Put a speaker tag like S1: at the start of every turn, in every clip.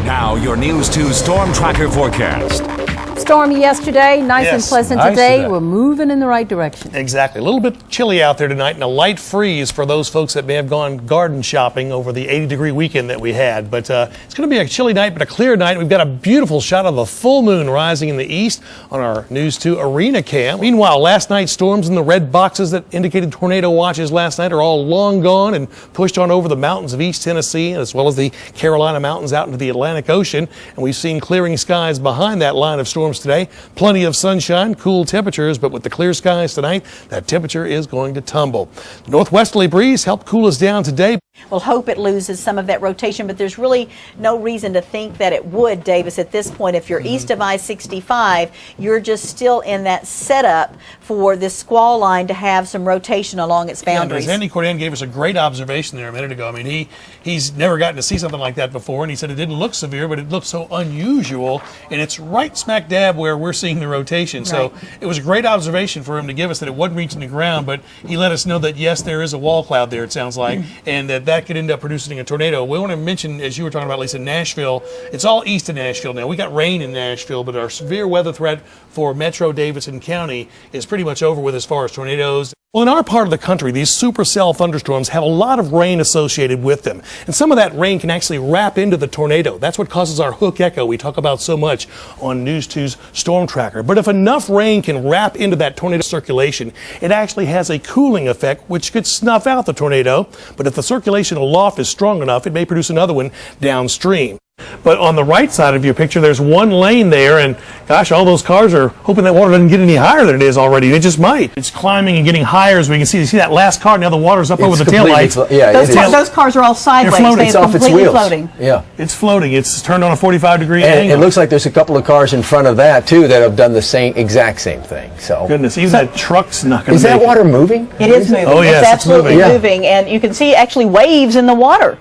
S1: Now, your News 2 Storm Tracker forecast.
S2: Stormy yesterday, nice and pleasant today. We're moving in the right direction.
S3: Exactly. A little bit chilly out there tonight and a light freeze for those folks that may have gone garden shopping over the 80-degree weekend that we had. But it's going to be a chilly night, but a clear night. We've got a beautiful shot of the full moon rising in the east on our News 2 arena cam. Meanwhile, last night's storms and the red boxes that indicated tornado watches last night are all long gone and pushed on over the mountains of East Tennessee, as well as the Carolina mountains out into the Atlantic Ocean. And we've seen clearing skies behind that line of storms today. Plenty of sunshine, cool temperatures, but with the clear skies tonight, that temperature is going to tumble. The northwesterly breeze helped cool us down today.
S4: We'll hope it loses some of that rotation, but there's really no reason to think that it would, Davis, at this point. If you're east of I-65, you're just still in that setup for this squall line to have some rotation along its boundaries.
S3: Yeah, Andy Cordan gave us a great observation there a minute ago. I mean, he's never gotten to see something like that before, and he said it didn't look severe, but it looked so unusual, and it's right smack dab where we're seeing the rotation. Right. So it was a great observation for him to give us that it wasn't reaching the ground, but he let us know that, yes, there is a wall cloud there, it sounds like, and that could end up producing a tornado. We want to mention, as you were talking about, Lisa, Nashville, it's all east of Nashville now. We got rain in Nashville, but our severe weather threat for Metro Davidson County is pretty much over with as far as tornadoes. Well, in our part of the country, these supercell thunderstorms have a lot of rain associated with them. And some of that rain can actually wrap into the tornado. That's what causes our hook echo we talk about so much on News 2's Storm Tracker. But if enough rain can wrap into that tornado circulation, it actually has a cooling effect which could snuff out the tornado. But if the circulation aloft is strong enough, it may produce another one downstream. But on the right side of your picture, there's one lane there, and gosh, all those cars are hoping that water doesn't get any higher than it is already. It just might. It's climbing and getting higher, as we can see. You see that last car, now the water's up over the taillights.
S4: Yeah, those cars are all sideways.
S3: They're floating.
S4: It's off its wheels. Floating.
S5: Yeah.
S3: It's floating. It's turned on a 45-degree angle.
S5: It looks like there's a couple of cars in front of that, too, that have done the exact same thing. So
S3: goodness, even that truck's not going to
S5: Is that water moving?
S4: It is moving.
S3: Oh, yes,
S4: it's absolutely
S3: moving.
S4: moving. And you can see actually waves in the water.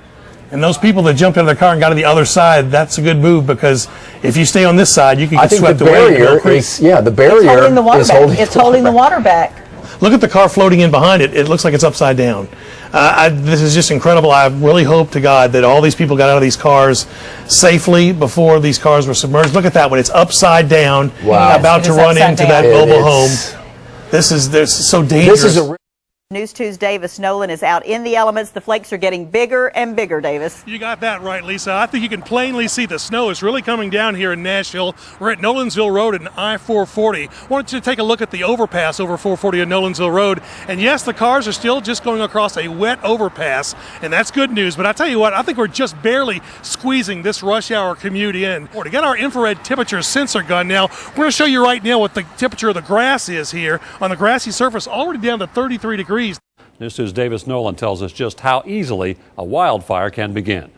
S3: And those people that jumped out of their car and got to the other side, that's a good move, because if you stay on this side, you can get swept away.
S5: The barrier is holding the water back.
S3: Look at the car floating in behind it. It looks like it's upside down. This is just incredible. I really hope to God that all these people got out of these cars safely before these cars were submerged. Look at that one. It's upside down, about to run into that mobile home. This is so dangerous.
S4: News 2's Davis Nolan is out in the elements. The flakes are getting bigger and bigger, Davis.
S3: You got that right, Lisa. I think you can plainly see the snow is really coming down here in Nashville. We're at Nolansville Road and I-440. I wanted you to take a look at the overpass over 440 at Nolansville Road. And yes, the cars are still just going across a wet overpass, and that's good news. But I tell you what, I think we're just barely squeezing this rush hour commute in. To get our infrared temperature sensor gun now, we're going to show you right now what the temperature of the grass is here on the grassy surface, already down to 33 degrees.
S6: News 2's Davis Nolan tells us just how easily a wildfire can begin.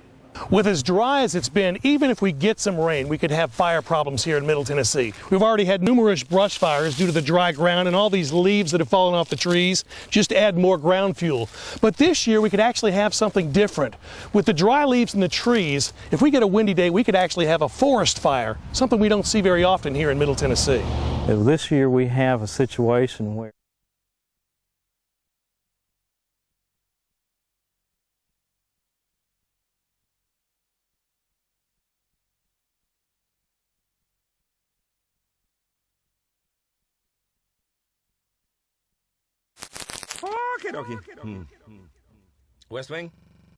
S3: With as dry as it's been, even if we get some rain, we could have fire problems here in Middle Tennessee. We've already had numerous brush fires due to the dry ground, and all these leaves that have fallen off the trees just add more ground fuel. But this year we could actually have something different. With the dry leaves in the trees, if we get a windy day, we could actually have a forest fire, something we don't see very often here in Middle Tennessee.
S7: This year we have a situation where
S8: Okay. West Wing?